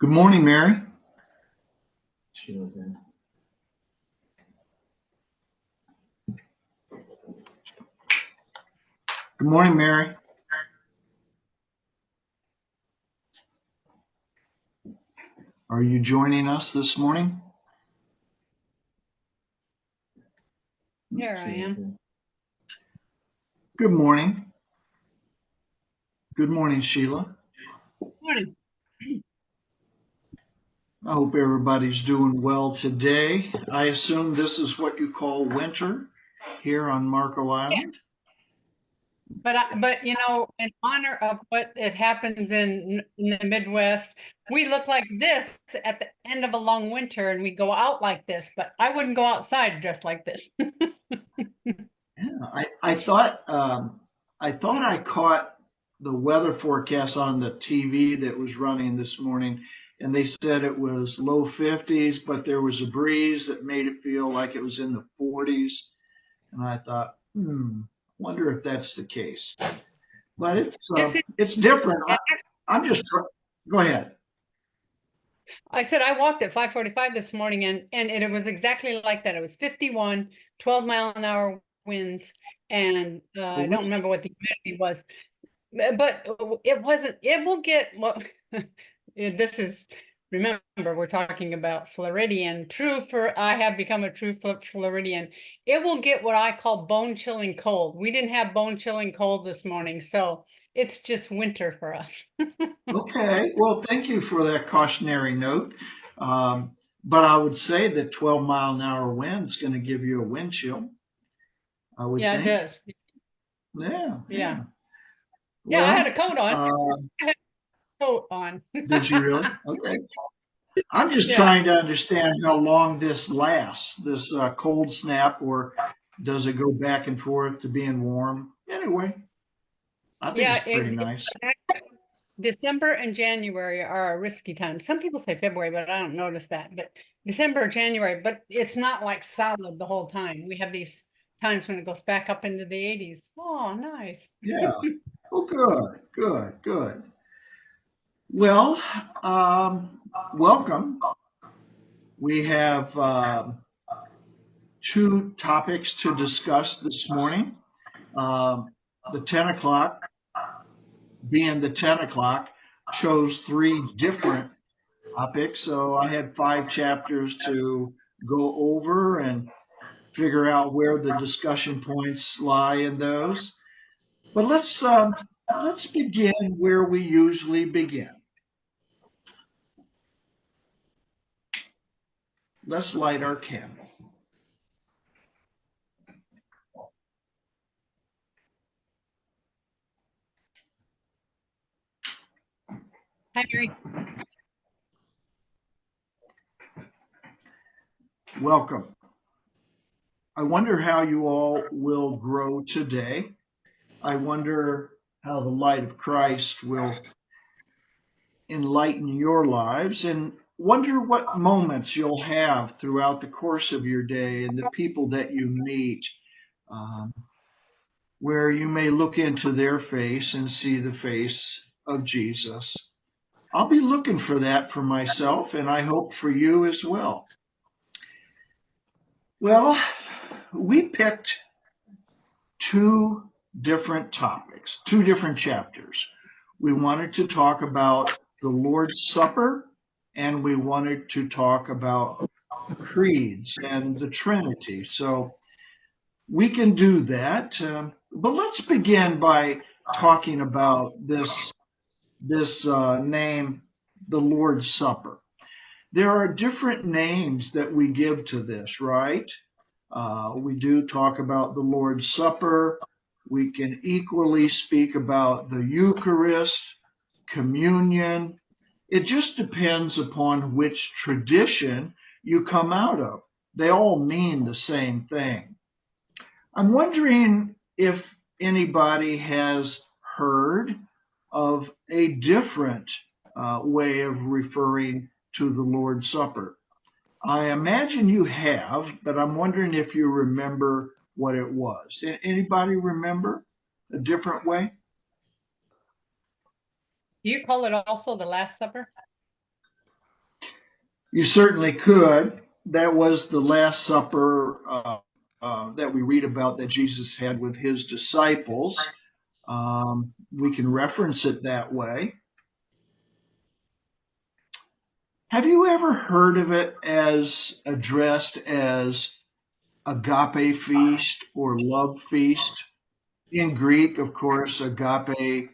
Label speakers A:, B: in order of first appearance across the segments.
A: Good morning, Mary.
B: She was in.
A: Good morning, Mary. Are you joining us this morning?
C: Here I am.
A: Good morning. Good morning, Sheila.
C: Morning.
A: I hope everybody's doing well today. I assume this is what you call winter here on Marco Island.
C: But in honor of what it happens in the Midwest, we look like this at the end of a long winter, and we go out like this. But I wouldn't go outside dressed like this.
A: Yeah, I thought I caught the weather forecast on the TV that was running this morning, and they said it was low 50s, but there was a breeze that made it feel like it was in the 40s. And I thought, wonder if that's the case. But it's different. I'm just go ahead.
C: I said I walked at 5:45 this morning, and it was exactly like that. It was 51, 12-mile-an-hour winds, and I don't remember what the humidity was, but it wasn't. It will get. Well, this is. Remember, we're talking about Floridian. I have become a true Floridian. It will get what I call bone-chilling cold. We didn't have bone-chilling cold this morning, so it's just winter for us.
A: Okay. Well, thank you for that cautionary note. But I would say that 12-mile-an-hour wind is going to give you a wind chill. I would think.
C: It does.
A: Yeah.
C: Yeah.
A: Well,
C: I had a coat on.
A: Did you really? Okay. I'm just trying to understand how long this lasts, this cold snap, or does it go back and forth to being warm? Anyway, I think it's pretty nice.
C: December and January are a risky time. Some people say February, but I don't notice that. But December, January, but it's not like solid the whole time. We have these times when it goes back up into the 80s. Oh, nice.
A: Yeah. Oh, good. Well, welcome. We have two topics to discuss this morning. The 10 o'clock, being the 10 o'clock, chose three different topics. So I had 5 chapters to go over and figure out where the discussion points lie in those. But let's begin where we usually begin. Let's light our candle.
C: Hi, Mary.
A: Welcome. I wonder how you all will grow today. I wonder how the light of Christ will enlighten your lives, and wonder what moments you'll have throughout the course of your day and the people that you meet, where you may look into their face and see the face of Jesus. I'll be looking for that for myself, and I hope for you as well. Well, we picked 2 different topics, 2 different chapters. We wanted to talk about the Lord's Supper, and we wanted to talk about creeds and the Trinity. So we can do that, but let's begin by talking about this name, the Lord's Supper. There are different names that we give to this, right? We do talk about the Lord's Supper. We can equally speak about the Eucharist, communion. It just depends upon which tradition you come out of. They all mean the same thing. I'm wondering if anybody has heard of a different way of referring to the Lord's Supper. I imagine you have, but I'm wondering if you remember what it was. Anybody remember a different way?
C: Do you call it also the Last Supper?
A: You certainly could. That was the Last Supper that we read about that Jesus had with his disciples. We can reference it that way. Have you ever heard of it as addressed as agape feast or love feast? In Greek, of course, agape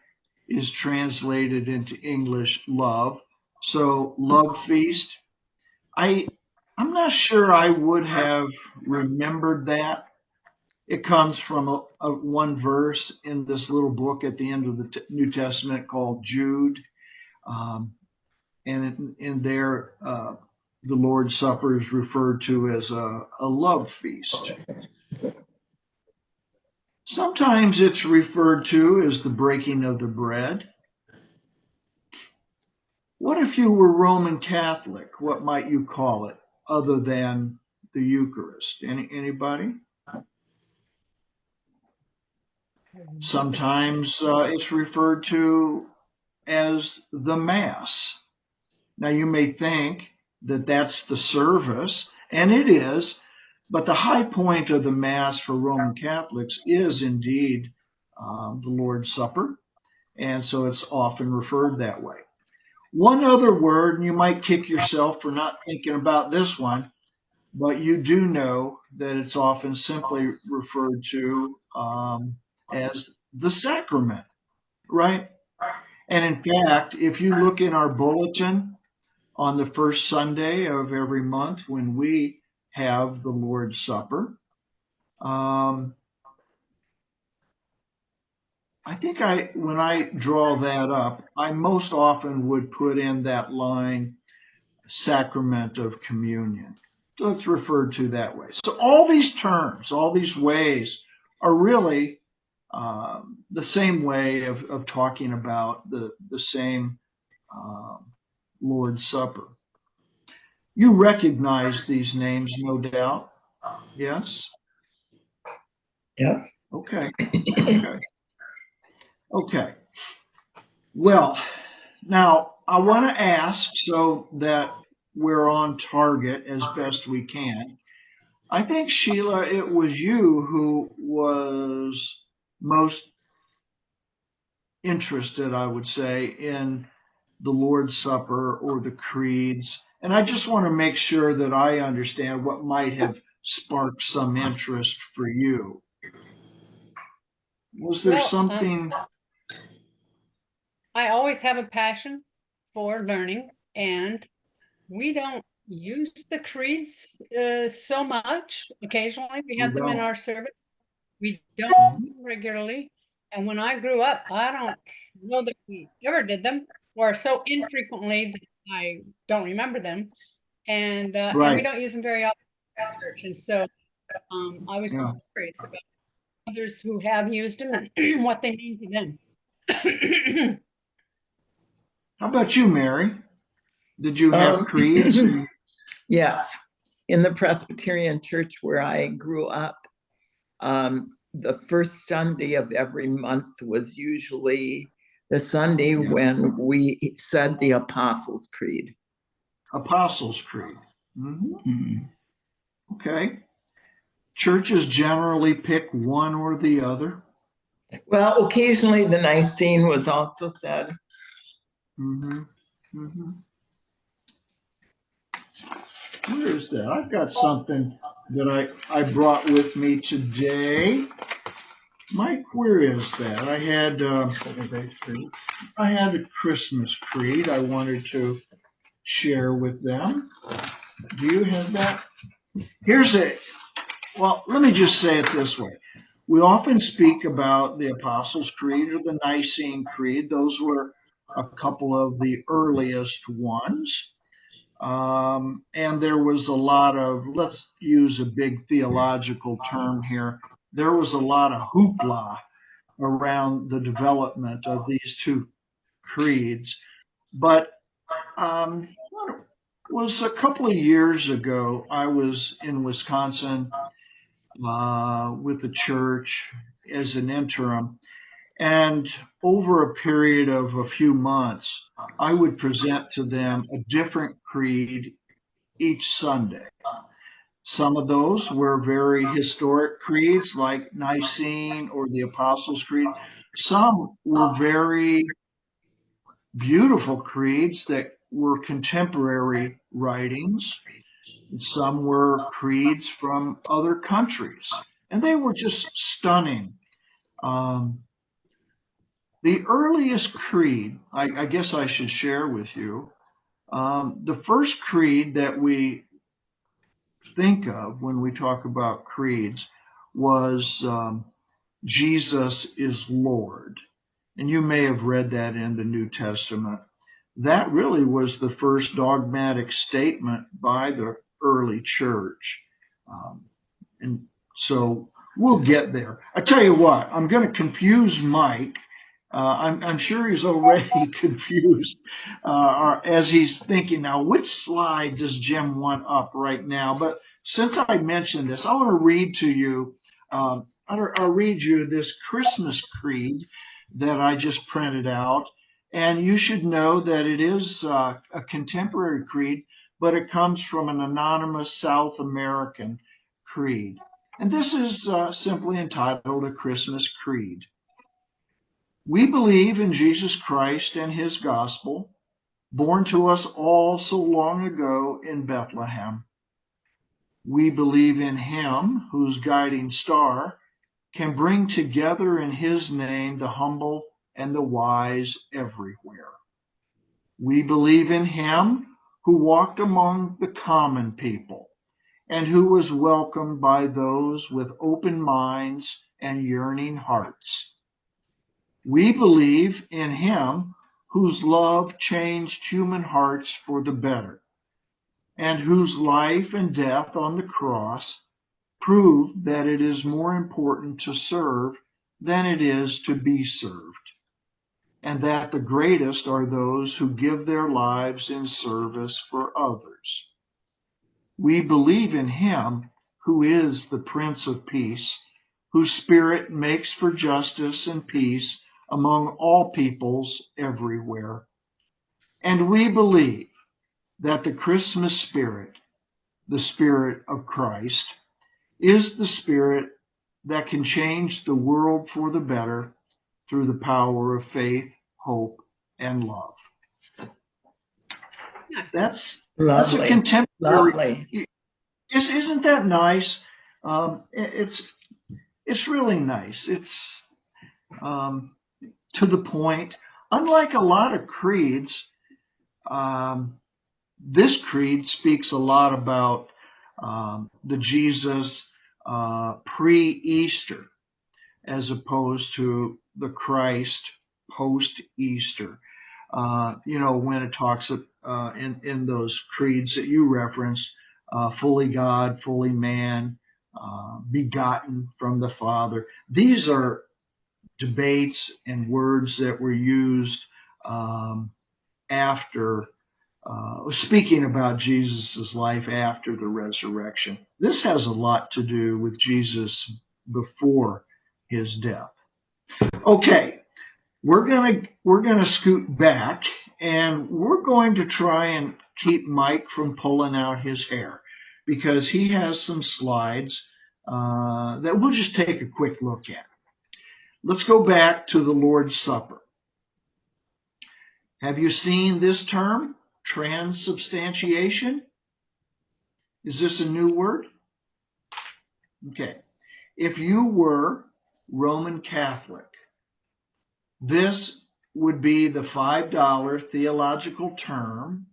A: is translated into English love. So love feast. I'm not sure I would have remembered that. It comes from one verse in this little book at the end of the New Testament called Jude. And in there, the Lord's Supper is referred to as a love feast. Sometimes it's referred to as the breaking of the bread. What if you were Roman Catholic? What might you call it other than the Eucharist? Anybody? Sometimes it's referred to as the Mass. Now you may think that that's the service, and it is, but the high point of the Mass for Roman Catholics is indeed the Lord's Supper, and so it's often referred that way. One other word, and you might kick yourself for not thinking about this one, but you do know that it's often simply referred to as the sacrament, right? And in fact, if you look in our bulletin on the first Sunday of every month when we have the Lord's Supper, I think when I draw that up, I most often would put in that line, sacrament of communion. So it's referred to that way. So all these terms, all these ways are really the same way of talking about the same Lord's Supper. You recognize these names, no doubt. Yes?
D: Yes.
A: Okay. Okay. Well, now I want to ask so that we're on target as best we can. I think, Sheila, it was you who was most interested, I would say, in the Lord's Supper or the creeds. And I just want to make sure that I understand what might have sparked some interest for you. Was there something?
C: I always have a passion for learning, and we don't use the creeds so much. Occasionally we have them in our service. We don't regularly. And when I grew up, I don't know that we ever did them, or so infrequently that I don't remember them. And we don't use them very often in church. And so I was just curious about others who have used them and what they mean to them.
A: How about you, Mary? Did you have creeds?
D: Yes. In the Presbyterian church where I grew up, the first Sunday of every month was usually the Sunday when we said the Apostles' Creed.
A: Apostles' Creed. Okay. Churches generally pick one or the other.
D: Well, occasionally the Nicene was also said.
A: Where is that? I've got something that I brought with me today. Mike, where is that? I had a Christmas creed I wanted to share with them. Do you have that? Well, let me just say it this way. We often speak about the Apostles' Creed or the Nicene Creed. Those were a couple of the earliest ones. And there was a lot of, let's use a big theological term here, there was a lot of hoopla around the development of these two creeds. But it was a couple of years ago, I was in Wisconsin with the church as an interim. And over a period of a few months, I would present to them a different creed each Sunday. Some of those were very historic creeds like Nicene or the Apostles' Creed. Some were very beautiful creeds that were contemporary writings. Some were creeds from other countries, and they were just stunning. Um, the earliest creed, I guess I should share with you, the first creed that we think of when we talk about creeds was Jesus is Lord. And you may have read that in the New Testament. That really was the first dogmatic statement by the early church. And so we'll get there. I tell you what, I'm going to confuse Mike. I'm sure he's already confused as he's thinking now, which slide does Jim want up right now? But since I mentioned this, I want to read to you, I'll read you this Christmas creed that I just printed out. And you should know that it is a contemporary creed, but it comes from an anonymous South American creed. And this is simply entitled A Christmas Creed. We believe in Jesus Christ and his gospel, born to us all so long ago in Bethlehem. We believe in him whose guiding star can bring together in his name the humble and the wise everywhere. We believe in him who walked among the common people and who was welcomed by those with open minds and yearning hearts. We believe in him whose love changed human hearts for the better, and whose life and death on the cross prove that it is more important to serve than it is to be served, and that the greatest are those who give their lives in service for others. We believe in him who is the Prince of Peace, whose spirit makes for justice and peace among all peoples everywhere. And we believe that the Christmas spirit, the Spirit of Christ, is the spirit that can change the world for the better through the power of faith, hope, and love.
C: Nice.
A: That's
D: Lovely.
A: a contemporary.
D: Lovely.
A: Isn't that nice? It's really nice. It's to the point. Unlike a lot of creeds, this creed speaks a lot about the Jesus pre-Easter as opposed to the Christ post-Easter. When it talks in those creeds that you referenced, fully God, fully man, begotten from the Father. These are debates and words that were used after speaking about Jesus' life after the resurrection. This has a lot to do with Jesus before his death. Okay, we're gonna scoot back, and we're going to try and keep Mike from pulling out his hair, because he has some slides that we'll just take a quick look at. Let's go back to the Lord's Supper. Have you seen this term, transubstantiation? Is this a new word? Okay. If you were Roman Catholic, this would be the $5 theological term.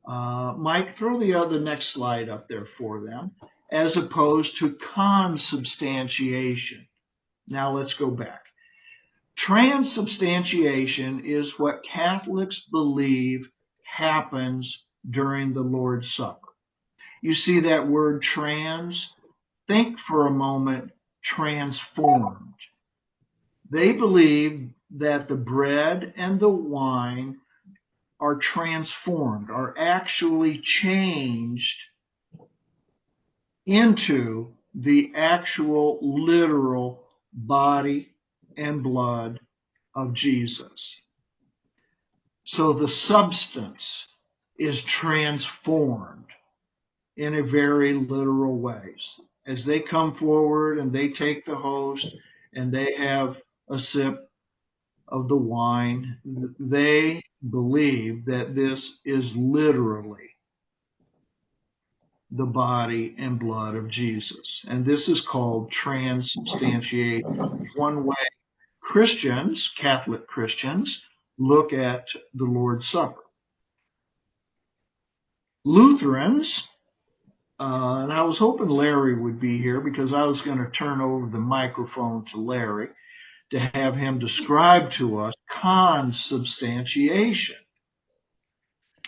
A: Mike, throw the next slide up there for them, as opposed to consubstantiation. Now let's go back. Transubstantiation is what Catholics believe happens during the Lord's Supper. You see that word trans? Think for a moment, transformed. They believe that the bread and the wine are transformed, are actually changed into the actual literal body and blood of Jesus. So the substance is transformed. in a very literal way. As they come forward and they take the host and they have a sip of the wine, they believe that this is literally the body and blood of Jesus. And this is called transubstantiation. One way Christians, Catholic Christians, look at the Lord's Supper. Lutherans, and I was hoping Larry would be here because I was going to turn over the microphone to Larry to have him describe to us consubstantiation.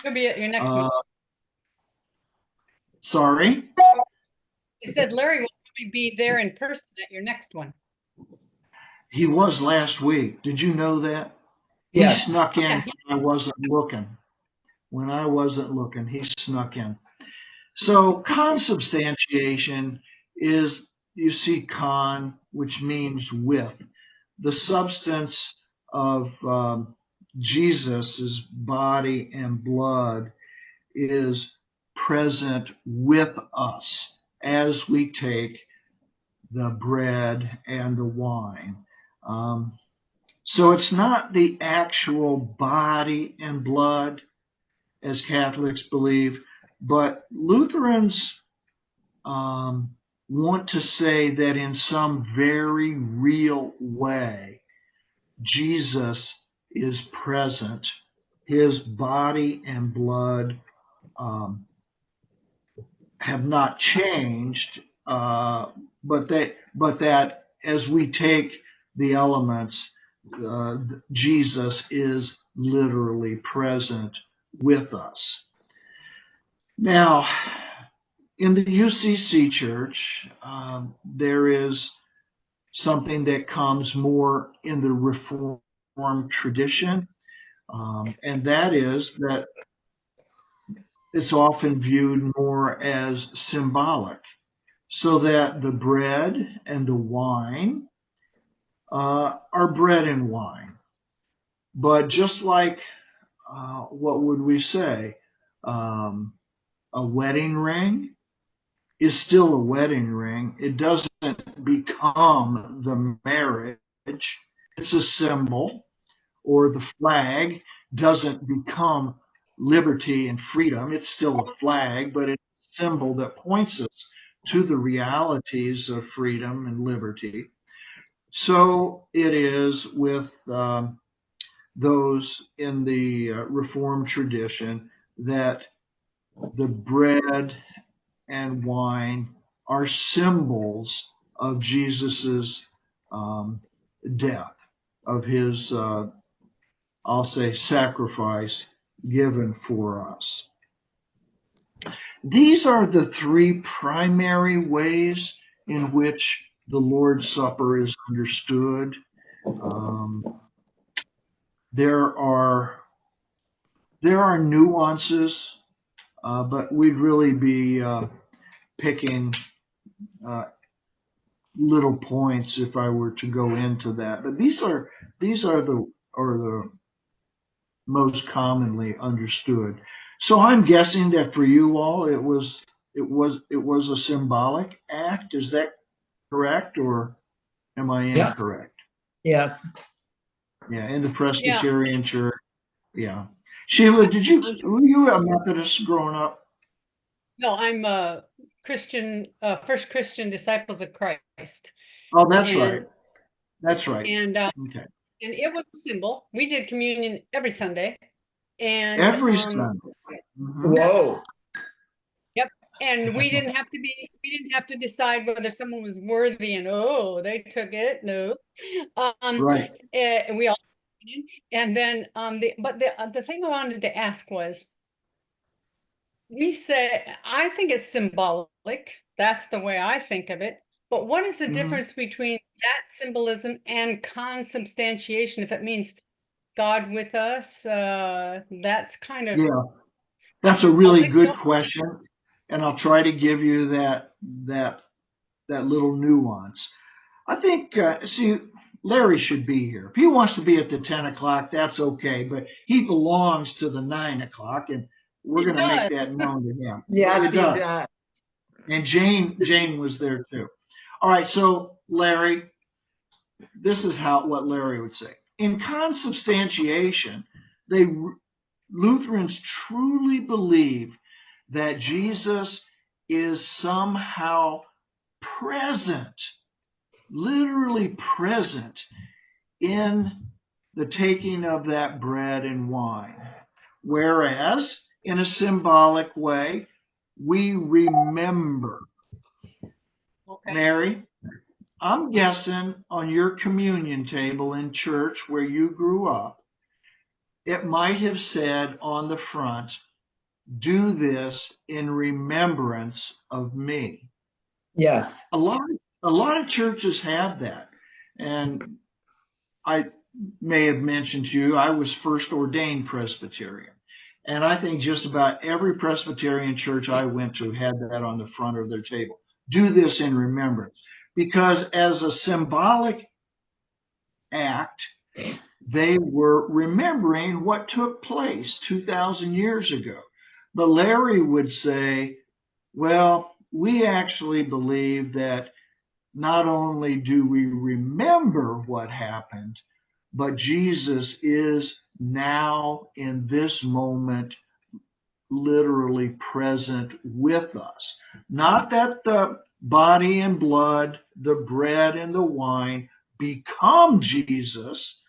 C: He'll be at your next meeting.
A: Sorry?
C: He said Larry will probably be there in person at your next one.
A: He was last week. Did you know that?
D: Yes.
A: He snuck in
C: Yeah.
A: when I wasn't looking. When I wasn't looking, he snuck in. So consubstantiation is, you see, con, which means with. The substance of Jesus's body and blood is present with us as we take the bread and the wine. So it's not the actual body and blood, as Catholics believe, but Lutherans want to say that in some very real way, Jesus is present. His body and blood have not changed, but that as we take the elements, Jesus is literally present with us. Now, in the UCC Church, there is something that comes more in the Reformed tradition, and that is that it's often viewed more as symbolic, so that the bread and the wine are bread and wine. But just like, what would we say, a wedding ring is still a wedding ring. It doesn't become the marriage. It's a symbol. Or the flag doesn't become liberty and freedom. It's still a flag, but it's a symbol that points us to the realities of freedom and liberty. So it is with those in the Reformed tradition that the bread and wine are symbols of Jesus's death, of his, I'll say, sacrifice given for us. These are the three primary ways in which the Lord's Supper is understood. There are nuances, but we'd really be picking little points if I were to go into that. But these are the most commonly understood. So I'm guessing that for you all, it was a symbolic act. Is that correct, or am I incorrect?
D: Yes.
A: Yeah, in the Presbyterian Church. Yeah. Sheila, were you a Methodist growing up?
C: No, I'm a Christian, First Christian Disciples of Christ.
A: Oh, that's right. That's right.
C: And
A: okay.
C: And it was a symbol. We did communion every Sunday. And
A: every Sunday. Mm-hmm.
D: Whoa.
C: Yep. And we didn't have to decide whether someone was worthy and they took it. No.
A: Right.
C: And we all, and then the thing I wanted to ask was, we said, I think it's symbolic. That's the way I think of it. But what is the difference between that symbolism and consubstantiation? If it means God with us, that's kind of...
A: Yeah, that's a really good question. And I'll try to give you that little nuance. I think, Larry should be here. If he wants to be at the 10 o'clock, that's okay. But he belongs to the 9 o'clock, and we're going to make that known to him.
D: Yes, he does.
A: And Jane was there too. All right, so Larry, this is what Larry would say. In consubstantiation, Lutherans truly believe that Jesus is somehow present, literally present in the taking of that bread and wine. Whereas, in a symbolic way, we remember.
C: Okay.
A: Mary, I'm guessing on your communion table in church where you grew up, it might have said on the front, "Do this in remembrance of me."
D: Yes.
A: A lot of churches have that. And I may have mentioned to you, I was first ordained Presbyterian. And I think just about every Presbyterian church I went to had that on the front of their table. Do this in remembrance. Because as a symbolic act, they were remembering what took place 2,000 years ago. But Larry would say, well, we actually believe that not only do we remember what happened, but Jesus is now in this moment literally present with us. Not that the body and blood, the bread and the wine become Jesus,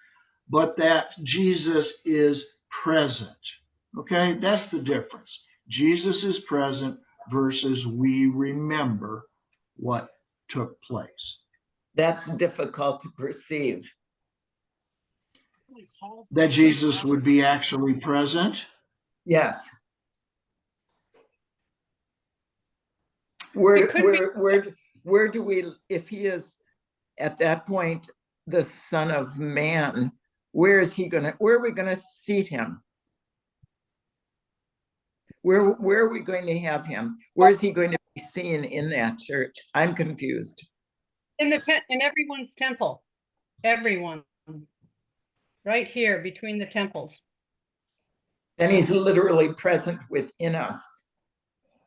A: but that Jesus is present. Okay, that's the difference. Jesus is present versus we remember what took place.
D: That's difficult to perceive.
A: That Jesus would be actually present.
D: Yes.
C: It could be.
D: Where do we, if he is at that point the Son of Man, where are we gonna seat him? Where are we going to have him? Where is he going to be seen in that church? I'm confused.
C: In everyone's temple. Everyone. Right here between the temples.
D: And he's literally present within us.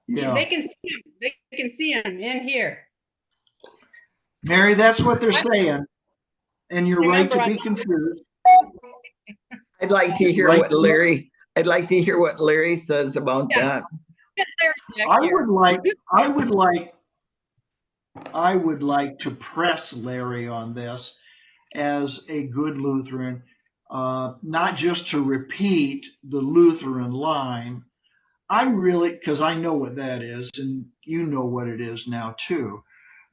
A: Yeah.
C: They can see him. They can see him in here.
A: Mary, that's what they're saying. And you're right
C: Remember,
A: to
C: I'm
A: be
C: not-
A: confused.
D: I'd like to hear
A: Right.
D: what Larry says about
C: Yeah.
D: that.
C: Back
A: I
C: here.
A: would like to press Larry on this as a good Lutheran, not just to repeat the Lutheran line. Because I know what that is, and you know what it is now too.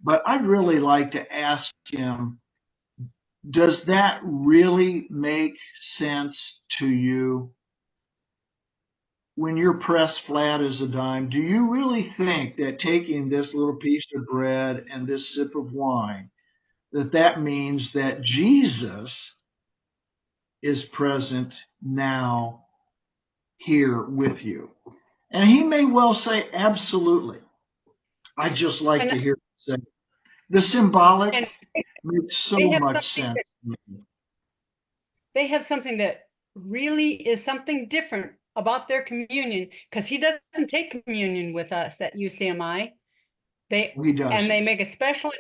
A: But I'd really like to ask him, does that really make sense to you? When you're pressed flat as a dime, do you really think that taking this little piece of bread and this sip of wine, that means that Jesus is present now here with you? And he may well say, absolutely. I'd just like to hear him say, the symbolic
C: And
A: makes so
C: they have
A: much
C: something
A: sense.
C: They have something that really is something different about their communion, because he doesn't take communion with us at UCMI.
A: He does.
C: And they make a special,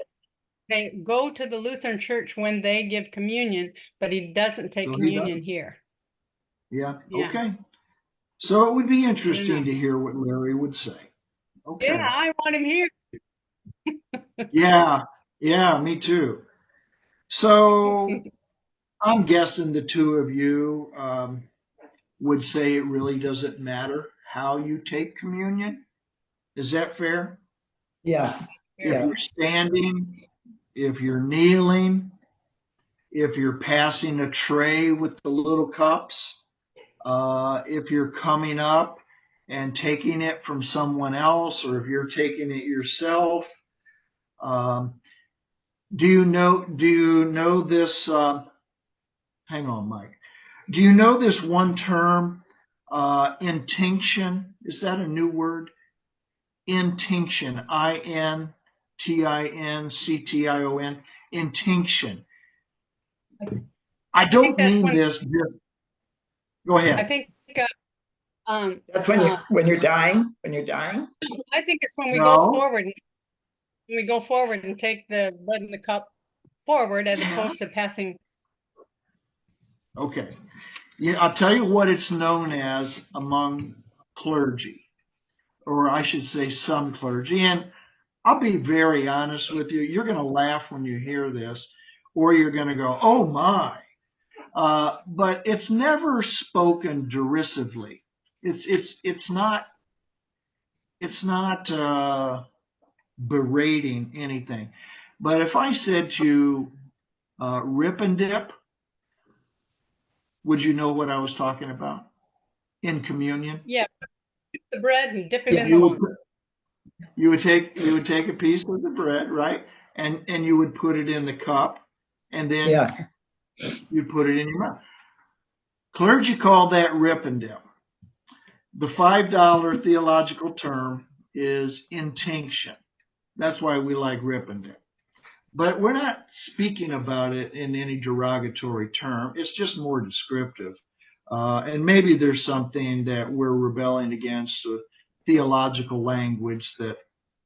C: they go to the Lutheran church when they give communion, but he doesn't take
A: So he
C: communion
A: doesn't.
C: here.
A: Yeah.
C: Yeah.
A: Okay. So it would be interesting to hear what Larry would say. Okay.
C: Yeah, I want him here.
A: Yeah, me too. So I'm guessing the two of you would say it really doesn't matter how you take communion. Is that fair?
D: Yes.
A: If you're
D: Yes.
A: standing, if you're kneeling, if you're passing a tray with the little cups, if you're coming up and taking it from someone else, or if you're taking it yourself. Do you know this? Hang on, Mike. Do you know this one term, intinction? Is that a new word? Intinction, INTINCTION, intinction. I don't
C: that's
A: mean
C: when-
A: this. Go ahead.
C: I think
D: That's
C: uh,
D: when you're dying,
C: I think it's when we go
A: No.
C: forward, and take the bread and the cup forward as opposed to passing.
A: Okay. Yeah, I'll tell you what it's known as among clergy, or I should say some clergy. And I'll be very honest with you. You're going to laugh when you hear this, or you're going to go, oh my. But it's never spoken derisively. It's not berating anything. But if I said to you, rip and dip, would you know what I was talking about in communion?
C: Yeah, the bread and dip it
D: Yeah.
C: in the wine.
A: You would take a piece of the bread, right? And you would put it in the cup, and then
D: yes,
A: you'd put it in your mouth. Clergy call that rip and dip. The $5 theological term is intinction. That's why we like rip and dip. But we're not speaking about it in any derogatory term. It's just more descriptive. And maybe there's something that we're rebelling against, theological language that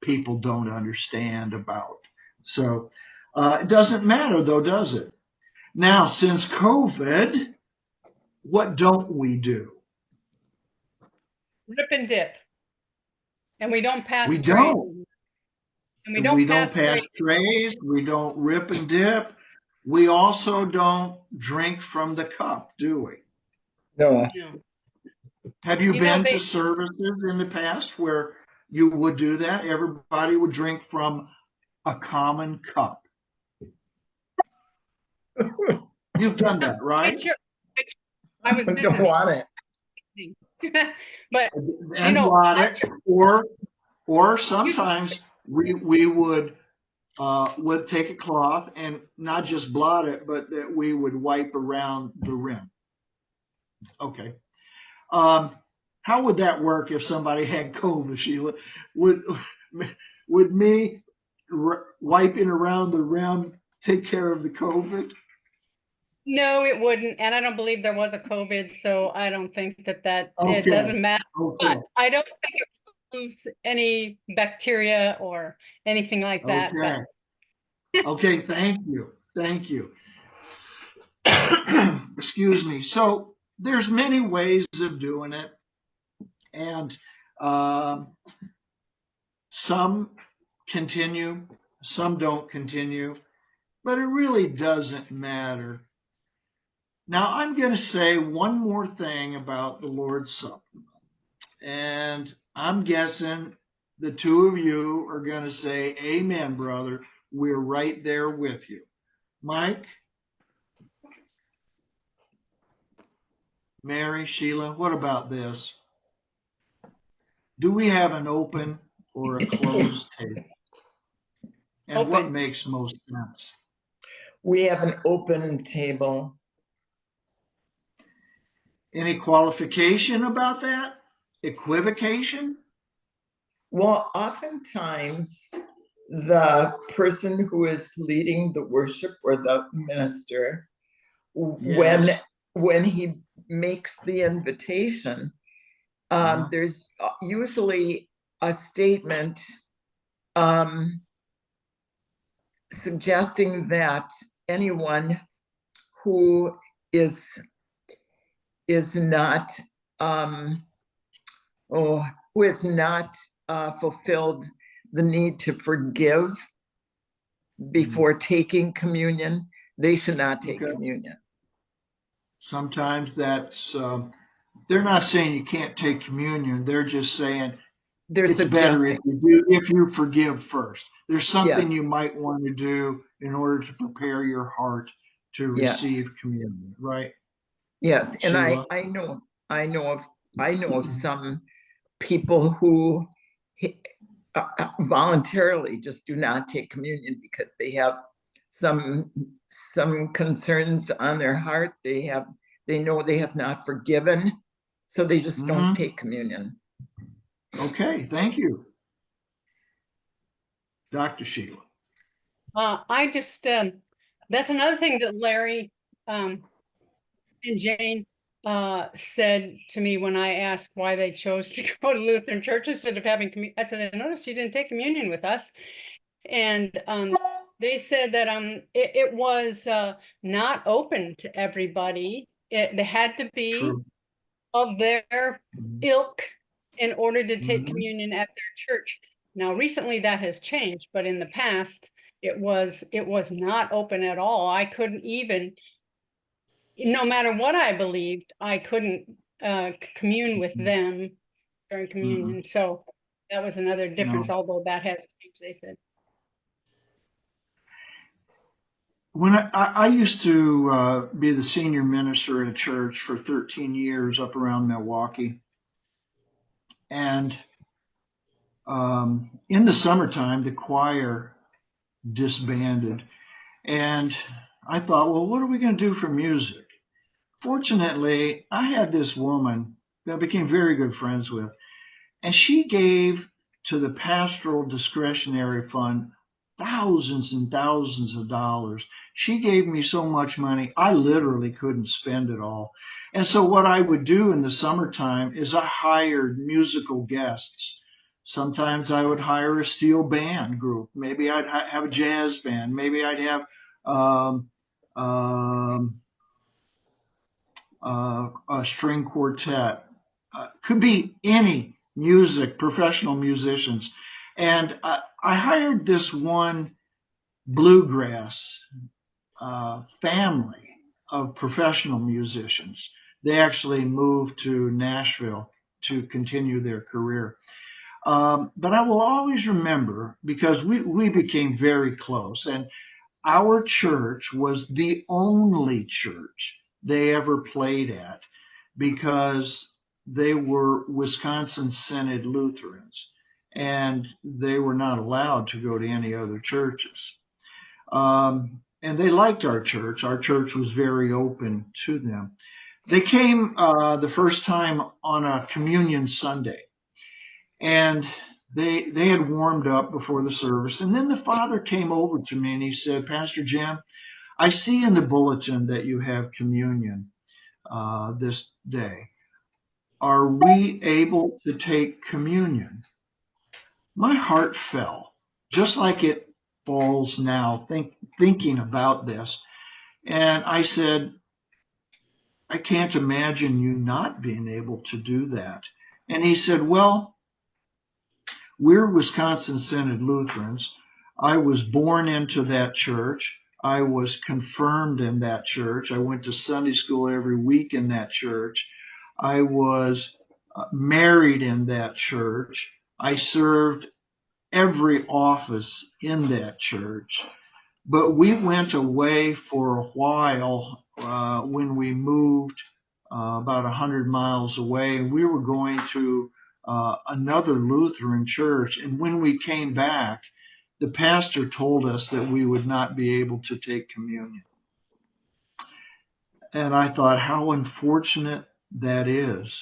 A: people don't understand about. So it doesn't matter though, does it? Now, since COVID, what don't we do?
C: Rip and dip. And we don't pass
A: We
C: trays.
A: don't.
C: And we
A: We
C: don't
A: don't
C: pass
A: pass
C: trays.
A: trays. We don't rip and dip. We also don't drink from the cup, do we?
D: no,
C: No.
A: Have you
C: You know,
A: been to services in the past where you would do that? Everybody would drink from a common cup. You've done that, right?
C: I was
D: don't
C: visiting.
D: want it.
C: But
A: And
C: know,
A: blot
C: I
A: it, or sometimes we would take a cloth and not just blot it, but that we would wipe around the rim. Okay. How would that work if somebody had COVID, Sheila? Would me wiping around the rim take care of the COVID?
C: no, it wouldn't. And I don't believe there was a COVID, so I don't think that it
A: Okay.
C: doesn't matter.
A: Okay.
C: But I don't think it removes any bacteria or anything like that.
A: Okay.
C: But
A: Okay, thank you. Thank you. Excuse me. So there's many ways of doing it. And some continue, some don't continue, but it really doesn't matter. Now, I'm going to say one more thing about the Lord's Supper. And I'm guessing the two of you are going to say, amen, brother. We're right there with you. Mike? Mary, Sheila, what about this? Do we have an open or a closed table? And what
C: Open.
A: makes most sense?
D: We have an open table.
A: Any qualification about that? Equivocation?
D: Well, oftentimes the person who is leading the worship or the minister,
A: Yes.
D: when he makes the invitation, there's usually a statement suggesting that anyone who is not who has not fulfilled the need to forgive before taking communion, they should not take communion.
A: Sometimes that's, they're not saying you can't take communion. They're just saying
D: They're
A: it's better if
D: suggesting.
A: if you forgive first. There's something
D: Yes.
A: you might want to do in order to prepare your heart to
D: Yes.
A: receive communion, right?
D: Yes, and
A: Sheila?
D: I know of some people who voluntarily just do not take communion because they have some concerns on their heart. They know they have not forgiven, so they just don't take communion.
A: Okay, thank you. Dr. Sheila.
C: I just, that's another thing that Larry and Jane said to me when I asked why they chose to go to Lutheran church instead of having communion. I said, I noticed you didn't take communion with us. And they said that it was not open to everybody. They had to be
A: True.
C: of their
A: Mhm.
C: ilk in order to take
A: Mhm.
C: communion at their church. Now, recently that has changed, but in the past it was not open at all. I couldn't even, no matter what I believed, I couldn't commune with
A: Mhm.
C: them during communion.
A: Mhm.
C: So that was another difference,
A: No.
C: although that has changed, they said.
A: When I used to be the senior minister at a church for 13 years up around Milwaukee, and in the summertime, the choir disbanded, and I thought, well, what are we going to do for music? Fortunately, I had this woman that I became very good friends with, and she gave to the pastoral discretionary fund thousands and thousands of dollars. She gave me so much money, I literally couldn't spend it all. And so what I would do in the summertime is I hired musical guests. Sometimes I would hire a steel band group. Maybe I'd have a jazz band. Maybe I'd have um, um, a string quartet. Could be any music, professional musicians. And I hired this one bluegrass family of professional musicians. They actually moved to Nashville to continue their career. But I will always remember because we became very close. And our church was the only church they ever played at because they were Wisconsin Synod Lutherans and they were not allowed to go to any other churches. And they liked our church. Our church was very open to them. They came the first time on a communion Sunday, and they had warmed up before the service. And then the father came over to me and he said, Pastor Jim, I see in the bulletin that you have communion this day. Are we able to take communion? My heart fell, just like it falls now, thinking about this. And I said, I can't imagine you not being able to do that. And he said, well, we're Wisconsin Synod Lutherans. I was born into that church. I was confirmed in that church. I went to Sunday school every week in that church. I was married in that church. I served every office in that church. But we went away for a while when we moved about 100 miles away, and we were going to another Lutheran church. And when we came back, the pastor told us that we would not be able to take communion. And I thought, how unfortunate that is.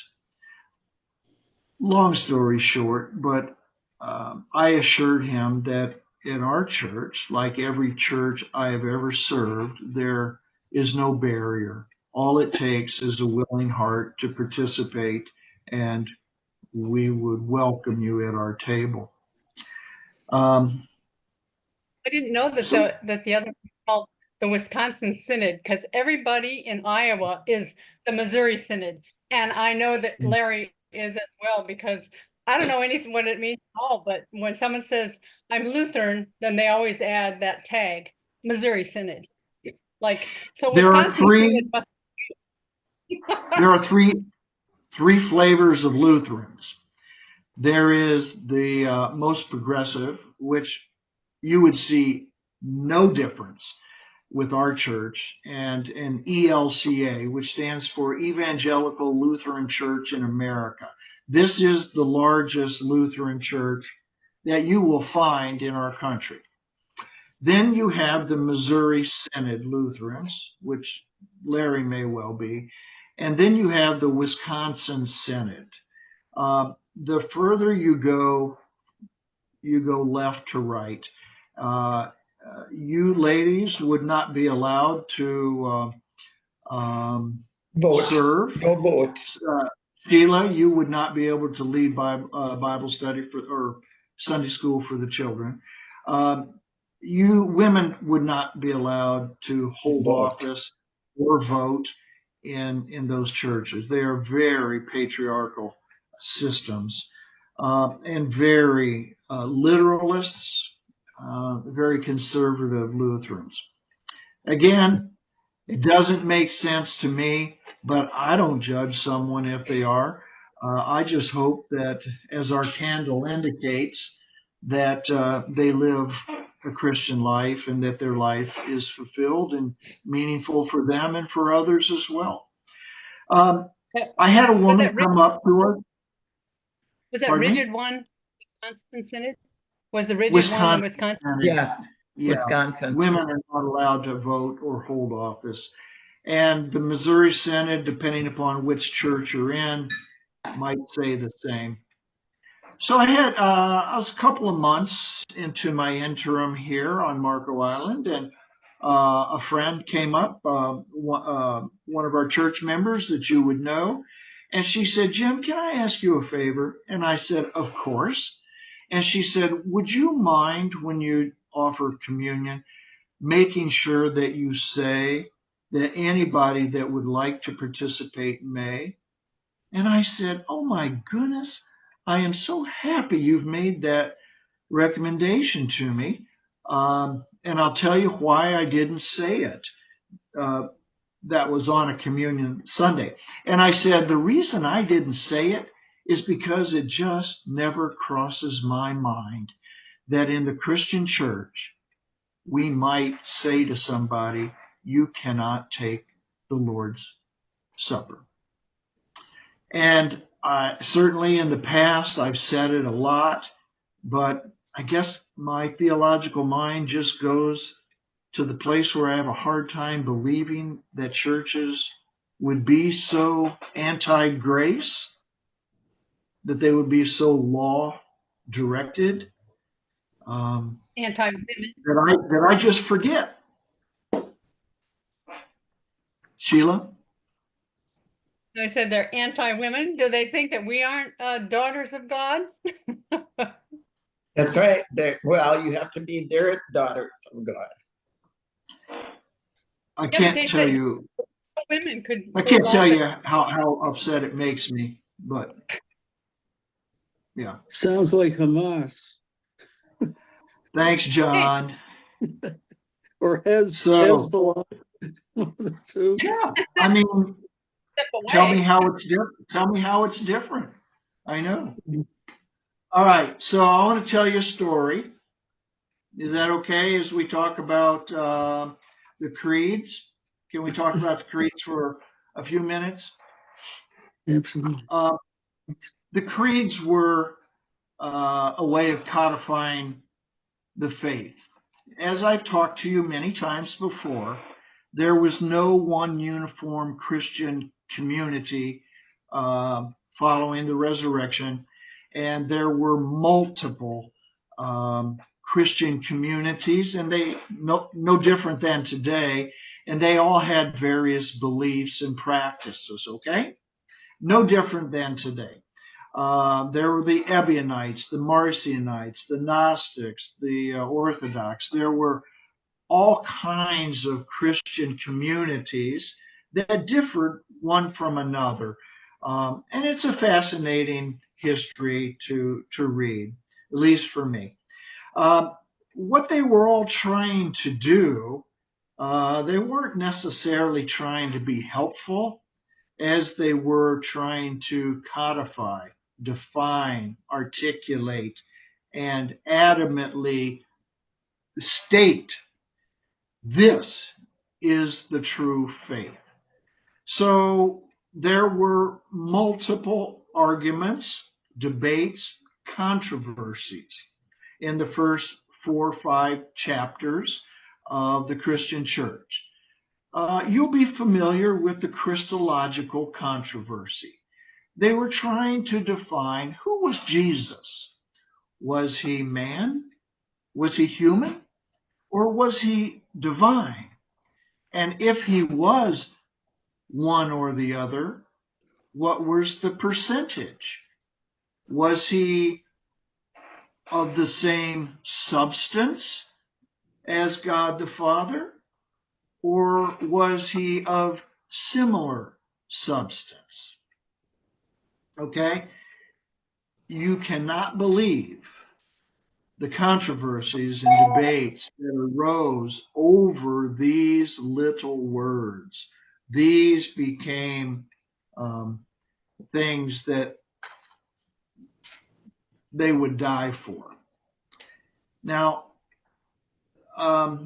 A: Long story short, but I assured him that in our church, like every church I have ever served, there is no barrier. All it takes is a willing heart to participate, and we would welcome you at our table.
C: I didn't know that
A: So
C: the other one's called the Wisconsin Synod, because everybody in Iowa is the Missouri Synod. And I know that Larry is as well, because I don't know anything what it means at all, but when someone says I'm Lutheran, then they always add that tag, Missouri Synod. Like, so
A: there are
C: Wisconsin Synod
A: three
C: must
A: there are three flavors of Lutherans. There is the most progressive, which you would see no difference with our church, and an ELCA, which stands for Evangelical Lutheran Church in America. This is the largest Lutheran church that you will find in our country. Then you have the Missouri Synod Lutherans, which Larry may well be, and then you have the Wisconsin Synod. The further you go left to right. You ladies would not be allowed to
D: Vote.
A: serve.
D: No vote.
A: Sheila, you would not be able to lead Bible study or Sunday school for the children. You women would not be allowed to hold
D: Vote.
A: office or vote in those churches. They are very patriarchal systems and very literalists, very conservative Lutherans. Again, it doesn't make sense to me, but I don't judge someone if they are. I just hope that, as our candle indicates, that they live a Christian life and that their life is fulfilled and meaningful for them and for others as well. I had a woman come up to us.
C: Was that
A: Pardon me?
C: rigid one, Wisconsin Synod? Was the rigid one in Wisconsin?
D: Yes,
A: Yeah.
D: Wisconsin.
A: Women are not allowed to vote or hold office. And the Missouri Synod, depending upon which church you're in, might say the same. So I was a couple of months into my interim here on Marco Island, and a friend came up, one of our church members that you would know, and she said, "Jim, can I ask you a favor?" And I said, "Of course." And she said, "Would you mind, when you offer communion, making sure that you say that anybody that would like to participate may?" And I said, "Oh my goodness, I am so happy you've made that recommendation to me. And I'll tell you why I didn't say it. That was on a communion Sunday." And I said, "The reason I didn't say it is because it just never crosses my mind that in the Christian church, we might say to somebody, 'You cannot take the Lord's Supper.'" And certainly in the past, I've said it a lot, but I guess my theological mind just goes to the place where I have a hard time believing that churches would be so anti-grace, that they would be so law-directed,
C: Anti-women.
A: that I just forget. Sheila?
C: I said they're anti-women. Do they think that we aren't daughters of God?
D: That's right. Well, you have to be their daughters of God.
A: I
C: but
A: can't
C: they
A: tell
C: said
A: you.
C: women could.
A: I can't
C: hold
A: tell
C: office.
A: you how upset it makes me, but yeah.
E: Sounds like Hamas
A: Thanks, John.
E: or
A: So,
E: Hezbollah. One of the two.
A: yeah, I mean,
C: Step
A: tell
C: away.
A: me how it's different. Tell me how it's different. I know. All right, so I want to tell you a story. Is that okay as we talk about the creeds? Can we talk about the creeds for a few minutes?
E: Absolutely.
A: The creeds were a way of codifying the faith. As I've talked to you many times before, there was no one uniform Christian community following the resurrection, and there were multiple Christian communities, and they no different than today, and they all had various beliefs and practices. Okay, no different than today. There were the Ebionites, the Marcionites, the Gnostics, the Orthodox. There were all kinds of Christian communities that differed one from another. And it's a fascinating history to read, at least for me. What they were all trying to do, they weren't necessarily trying to be helpful as they were trying to codify, define, articulate, and adamantly state, this is the true faith. So there were multiple arguments, debates, controversies in the first 4 or 5 chapters of the Christian church. You'll be familiar with the Christological controversy. They were trying to define, who was Jesus? Was he man? Was he human? Or was he divine? And if he was one or the other, what was the percentage? Was he of the same substance as God the Father, or was he of similar substance? Okay? You cannot believe the controversies and debates that arose over these little words. These became things that they would die for. Now,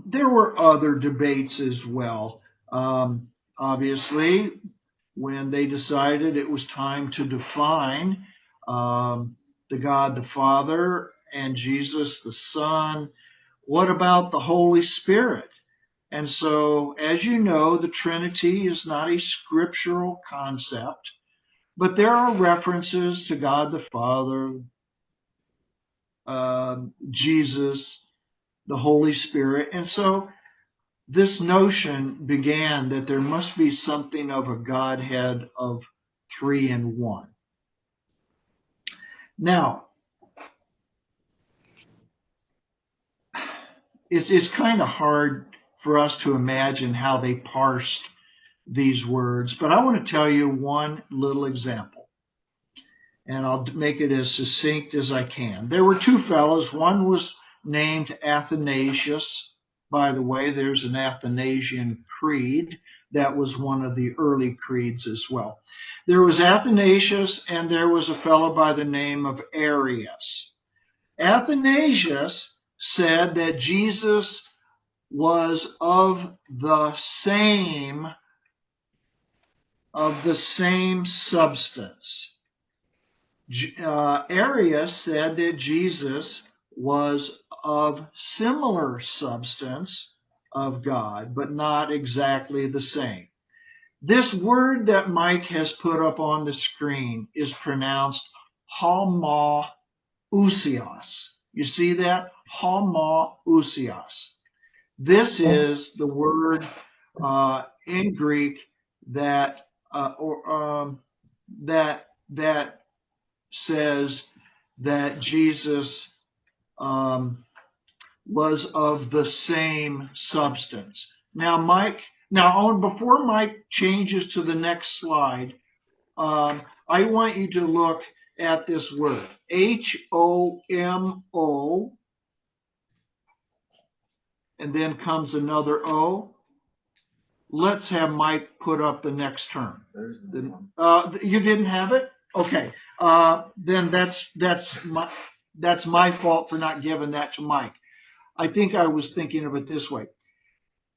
A: there were other debates as well. Obviously, when they decided it was time to define the God the Father and Jesus the Son, what about the Holy Spirit? And so, as you know, the Trinity is not a scriptural concept, but there are references to God the Father, Jesus, the Holy Spirit. And so this notion began that there must be something of a Godhead of 3 in 1. Now, it's kind of hard for us to imagine how they parsed these words, but I want to tell you one little example, and I'll make it as succinct as I can. There were two fellows. One was named Athanasius. By the way, there's an Athanasian creed. That was one of the early creeds as well. There was Athanasius, and there was a fellow by the name of Arius. Athanasius said that Jesus was of the same substance. Arius said that Jesus was of similar substance of God, but not exactly the same. This word that Mike has put up on the screen is pronounced homoousios. You see that? Homoousios. This is the word in Greek that that says that Jesus was of the same substance. Now, before Mike changes to the next slide, I want you to look at this word, HOMO, and then comes another O. Let's have Mike put up the next term. You didn't have it? Okay. Then that's my fault for not giving that to Mike. I think I was thinking of it this way.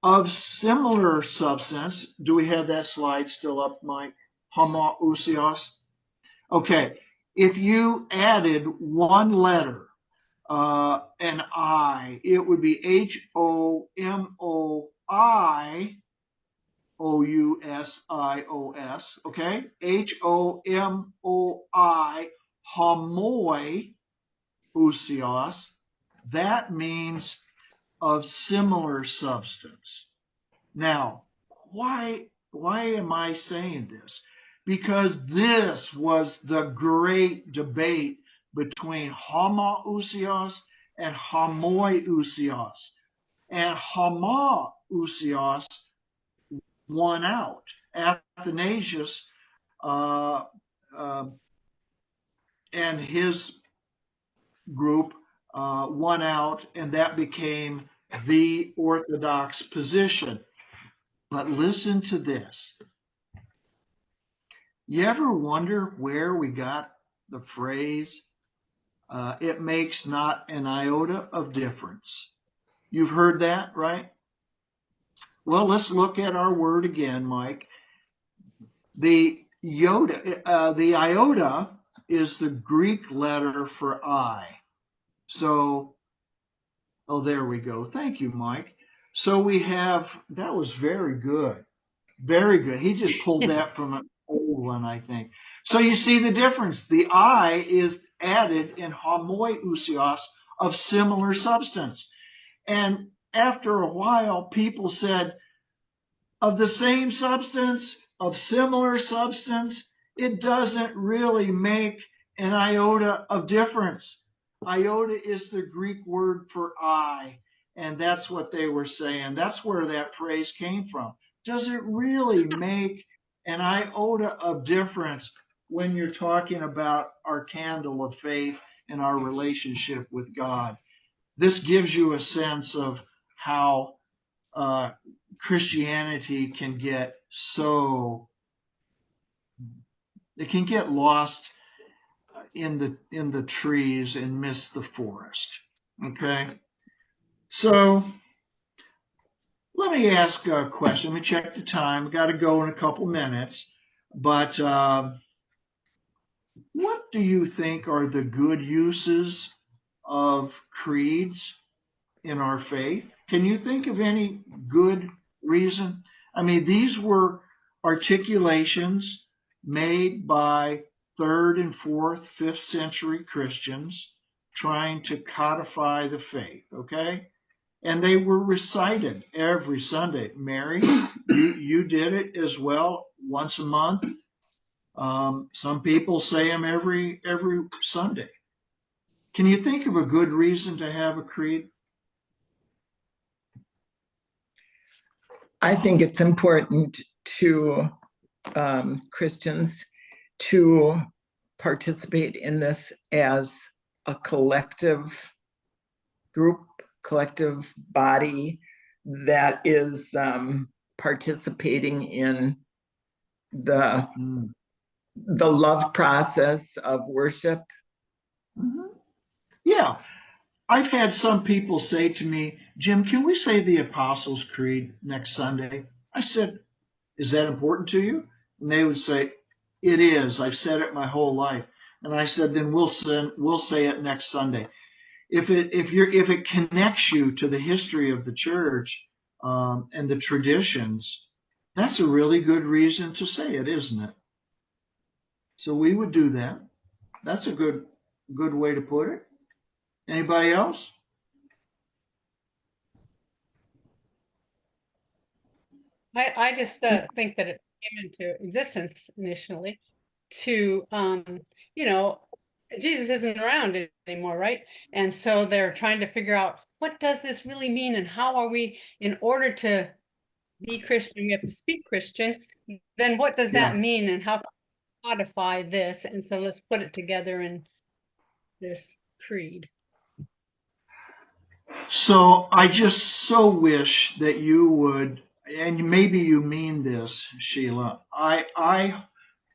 A: Of similar substance, do we have that slide still up, Mike? Homoousios. Okay. If you added one letter, an I, it would be HOMOIOUSIOS, okay? HOMOI, homoousios. That means of similar substance. Now, why am I saying this? Because this was the great debate between homoousios and homoiousios. And homoousios won out. Athanasius and his group won out, and that became the orthodox position. But listen to this. You ever wonder where we got the phrase, it makes not an iota of difference? You've heard that, right? Well, let's look at our word again, Mike. The iota is the Greek letter for I. So, oh, there we go. Thank you, Mike. So we have, that was very good. Very good. He just pulled that from an old one, I think. So you see the difference. The I is added in homoiousios, of similar substance. And after a while, people said, of the same substance, of similar substance, it doesn't really make an iota of difference. Iota is the Greek word for eye, and that's what they were saying. That's where that phrase came from. Does it really make an iota of difference when you're talking about our candle of faith and our relationship with God? This gives you a sense of how Christianity can get it can get lost in the trees and miss the forest. Okay, so let me ask a question. Let me check the time. We got to go in a couple minutes, but what do you think are the good uses of creeds in our faith? Can you think of any good reason? I mean, these were articulations made by 3rd and 4th, 5th century Christians trying to codify the faith, okay? And they were recited every Sunday. Mary, you did it as well, once a month. Some people say them every Sunday. Can you think of a good reason to have a creed?
D: I think it's important to Christians to participate in this as a collective group, collective body that is participating in the love process of worship.
A: Mm-hmm. Yeah. I've had some people say to me, Jim, can we say the Apostles' Creed next Sunday? I said, is that important to you? And they would say, it is. I've said it my whole life. And I said, then we'll say it next Sunday. If it connects you to the history of the church and the traditions, that's a really good reason to say it, isn't it? So we would do that. That's a good way to put it. Anybody else?
C: I just think that it came into existence initially to, Jesus isn't around anymore, right? And so they're trying to figure out, what does this really mean, and how are we, in order to be Christian, we have to speak Christian. Then what does that mean, and how can we codify this? And so let's put it together in this creed.
A: So I just so wish that you would, and maybe you mean this, Sheila, I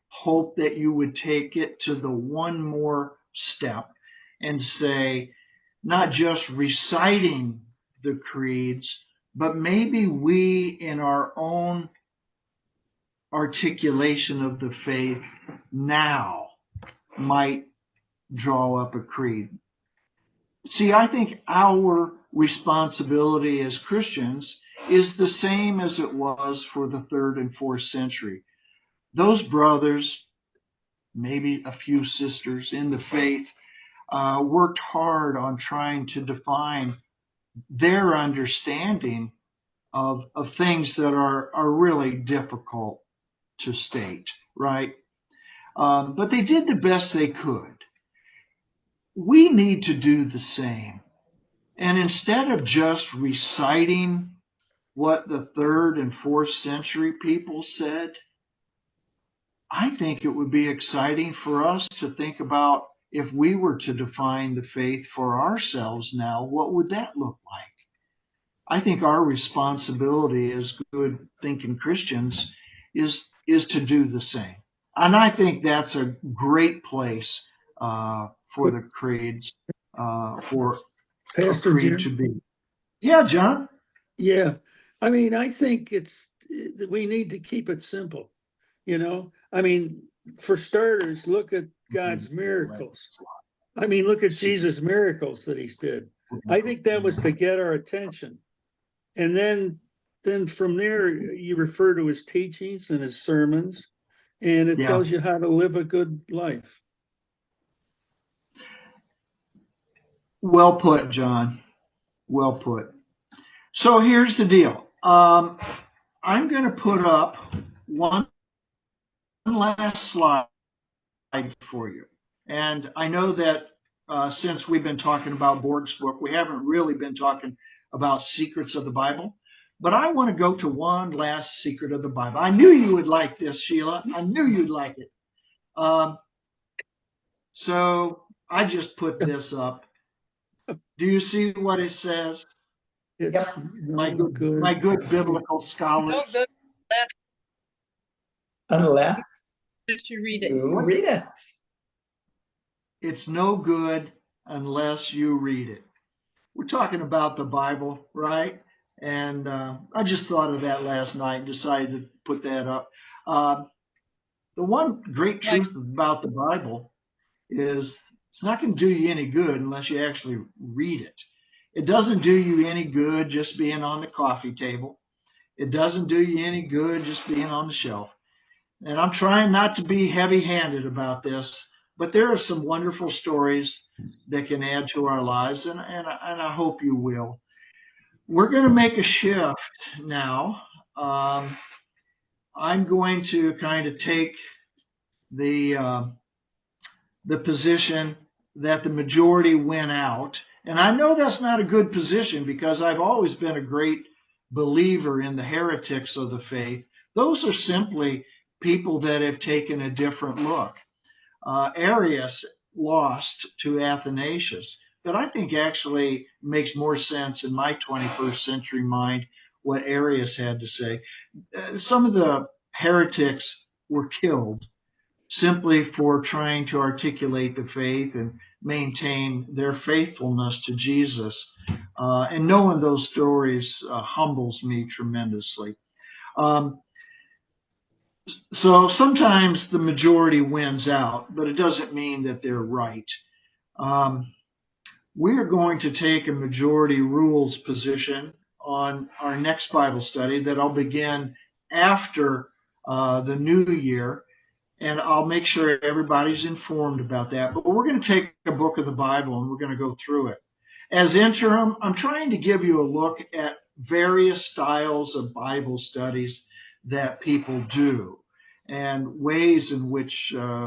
A: hope that you would take it to the one more step and say, not just reciting the creeds, but maybe we in our own articulation of the faith now might draw up a creed. See, I think our responsibility as Christians is the same as it was for the 3rd and 4th century. Those brothers, maybe a few sisters in the faith, worked hard on trying to define their understanding of things that are really difficult to state, right? But they did the best they could. We need to do the same. And instead of just reciting what the 3rd and 4th century people said, I think it would be exciting for us to think about, if we were to define the faith for ourselves now, what would that look like? I think our responsibility as good thinking Christians is to do the same. And I think that's a great place for the creeds, for
E: Pastor
A: a creed
E: Jim?
A: to be. Yeah, John?
E: Yeah, I mean, I think we need to keep it simple, I mean, for starters, look at God's miracles. I mean, look at Jesus' miracles that he did. I think that was to get our attention. And then from there, you refer to his teachings and his sermons, and it tells you how to live a good life.
A: Well put, John. Well put. So here's the deal. I'm going to put up one last slide for you. And I know that since we've been talking about Borg's book, we haven't really been talking about secrets of the Bible. But I want to go to one last secret of the Bible. I knew you would like this, Sheila. I knew you'd like it. So I just put this up. Do you see what it says?
E: It's
A: My
E: no
A: good biblical scholars.
C: No good
D: Unless
C: unless you read it.
D: you read it.
A: It's no good unless you read it. We're talking about the Bible, right? And I just thought of that last night and decided to put that up. The one great truth about the Bible is it's not going to do you any good unless you actually read it. It doesn't do you any good just being on the coffee table. It doesn't do you any good just being on the shelf. And I'm trying not to be heavy-handed about this, but there are some wonderful stories that can add to our lives, and I hope you will. We're going to make a shift now. I'm going to kind of take the position that the majority win out. And I know that's not a good position because I've always been a great believer in the heretics of the faith. Those are simply people that have taken a different look. Arius lost to Athanasius, but I think actually makes more sense in my 21st century mind what Arius had to say. Some of the heretics were killed simply for trying to articulate the faith and maintain their faithfulness to Jesus. And knowing those stories humbles me tremendously. So sometimes the majority wins out, but it doesn't mean that they're right. We are going to take a majority rules position on our next Bible study that I'll begin after the new year. And I'll make sure everybody's informed about that. But we're going to take a book of the Bible and we're going to go through it. As interim, I'm trying to give you a look at various styles of Bible studies that people do and ways in which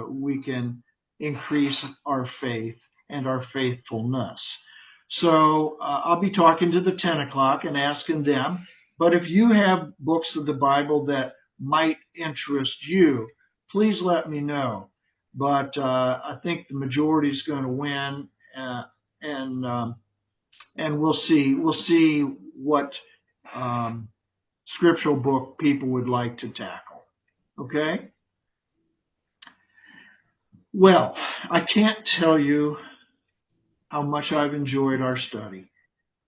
A: we can increase our faith and our faithfulness. So I'll be talking to the 10 o'clock and asking them. But if you have books of the Bible that might interest you, please let me know. But I think the majority is going to win, and we'll see. We'll see what scriptural book people would like to tackle. Okay? Well, I can't tell you how much I've enjoyed our study.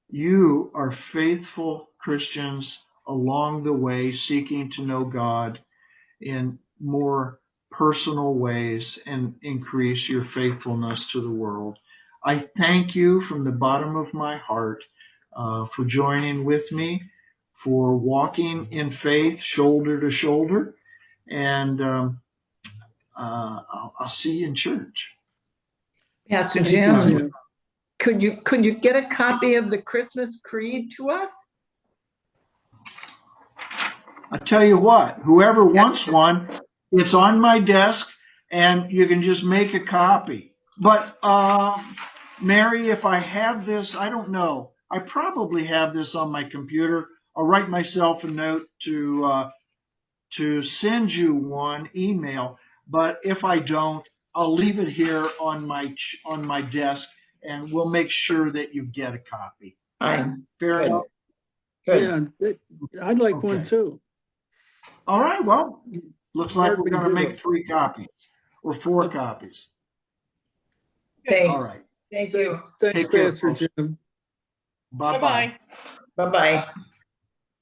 A: You are faithful Christians along the way, seeking to know God in more personal ways and increase your faithfulness to the world. I thank you from the bottom of my heart for joining with me, for walking in faith shoulder to shoulder, and I'll see you in church.
D: Pastor
E: Thank you,
D: Jim,
E: Jim.
D: could you get a copy of the Christmas Creed to us?
A: I tell you what, whoever wants one, it's on my desk, and you can just make a copy. But Mary, if I have this, I don't know. I probably have this on my computer. I'll write myself a note to send you one email. But if I don't, I'll leave it here on my desk, and we'll make sure that you get a copy.
D: Fine.
A: Fair enough?
D: Good.
E: Yeah, I'd like one
A: Okay.
E: too.
A: All right. Well, looks like we're going to
E: Mark,
A: make 3 copies or 4 copies.
D: Thanks.
A: All right.
D: Thank you.
E: Thanks,
A: Take care,
E: Pastor
A: folks.
E: Jim.
A: Bye-bye.
C: Bye-bye.
D: Bye-bye.